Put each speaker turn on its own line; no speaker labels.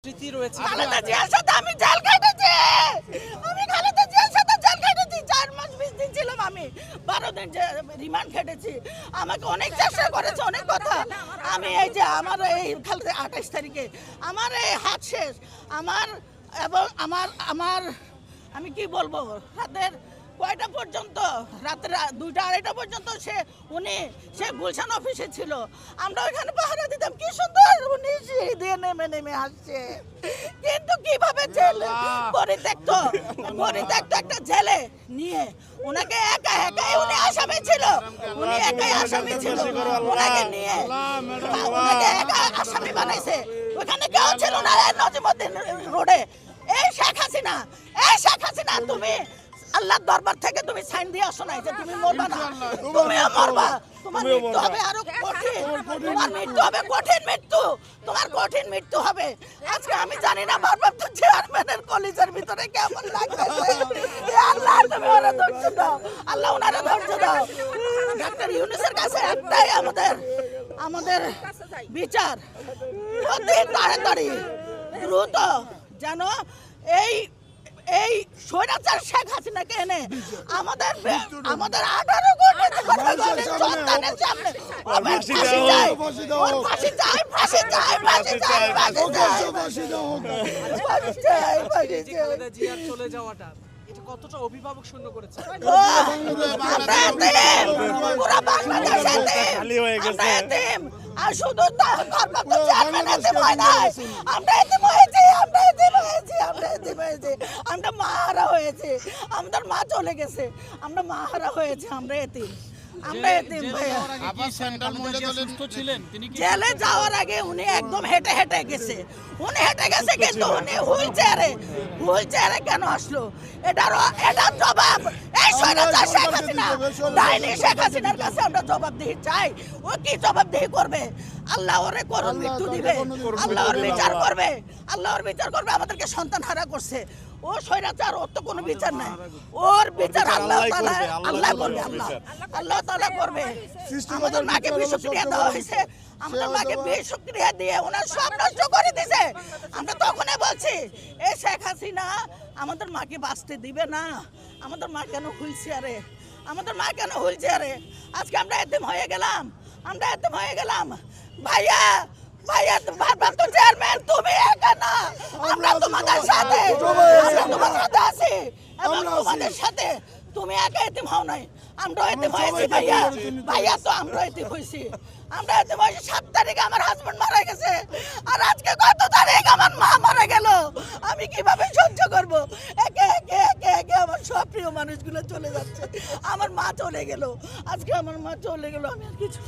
স্মৃতি রয়েছে।
খালেদা জিয়ার সাথে আমি জেল কেটেছি। আমি খালেদা জিয়ার সাথে জেল কেটেছি। 4 মাস 20 দিন ছিলাম আমি। 12 দিন রিমান্ড কেটেছি। আমাকে অনেক চেষ্টা করেছে, অনেক কথা। আমি এই যে আমার এই খালেদা 28 তারিখে আমার এই হাত শেষ। আমার এবং আমার আমি কি বলবো, রাতের কয়টা পর্যন্ত, রাতের 2টা 2:30 পর্যন্ত সে গুলশান অফিসে ছিল। আমরা ওইখানে পাহারা দিতাম। কি সুন্দর উনি সিঁড়ি দিয়ে নেমে নেমে আসছে। কিন্তু কিভাবে জেল পরিত্যক্ত একটা জেলে নিয়ে ওনাকে একাই উনি আসামি ছিল। উনি একাই আসামি ছিল। ওনাকে নিয়ে ওনাকে একা আসামি বানাইছে। ওখানে কেউ ছিল না নজিমুদ্দিন রোডে। এই শেখ হাসিনা তুমি আল্লাহর দরবার থেকে তুমি সাইন দিয়ে আসো নাই যে তুমি মরবা না, তুমিও মরবা। তোমার মৃত্যু হবে আরো কঠিন, তোমার মৃত্যু হবে কঠিন মৃত্যু, তোমার কঠিন মৃত্যু হবে। আজকে আমি জানি না ভারপ্রাপ্ত চেয়ারম্যানের কলিজার ভিতরে কেমন লাগতেছে। আল্লাহ তুমি ওরা ধৈর্য দাও, আল্লাহ ওনারা ধৈর্য দাও। ডাক্তার ইউনূসের কাছে একটাই আমাদের বিচার, অতি তাড়াতাড়ি দ্রুত যেন এই স্বৈরাচার শেখ হাসিনাকে এনে আমাদের 18 কোটি সন্তানের সামনে
চলে যাওয়াটা এটা কতটা অভিভাবক শূন্য করেছে?
আমরা মাহারা হয়েছে, আমাদের মা চলে গেছে, আমরা মাহারা হয়েছে, আমরা এতিম। জেলে যাওয়ার আগে উনি একদম হেঁটে গেছে। কিন্তু উনি হুইল চেয়ারে কেন আসলো? এটার জবাব এই স্বৈরাচার শেখ হাসিনা, ডাইনি শেখ হাসিনার কাছে আমরা জবাবদিহি চাই। ও কি জবাবদিহি করবে? আল্লাহ ওরে করুণ মৃত্যু দিবে, আল্লাহর বিচার করবে, আমাদেরকে সন্তান হারা করছে। ও স্বৈরাচার, ওর তো কোনো বিচার নাই। ওর বিচার আল্লাহ করবে, আল্লাহ তাআলা করবে। আমাদের মাকে বিষক্রিয়া দেওয়া হয়েছে, আমাদের মাকে বিষক্রিয়া দিয়ে ওনার সব নষ্ট করে দিয়েছে। আমরা তখনই বলছি এই শেখ হাসিনা আমাদের মাকে বাঁচতে দিবে না। আমাদের মা কেন হুইল চেয়ারে? আজকে আমরা এতিম হয়ে গেলাম। ভাইয়া ভারপ্রাপ্ত চেয়ারম্যান, তুমি একা না, আমরা তোমাদের সাথে আছি এবং তোমাদের সাথে। তুমি একা এতিম হও নাই, আমরা এতিম হয়েছি ভাইয়া তো আমরা এতিম হয়েছি। 7 তারিখে আমার হাজবেন্ড মারা গেছে, আর আজকে কত তারিখ আমার মা মারা গেল। আমি কিভাবে সহ্য করব? একে আমার সব প্রিয় মানুষগুলো চলে যাচ্ছে। আমার মা চলে গেল, আজকে আমার মা চলে গেল। আমি আর কিছু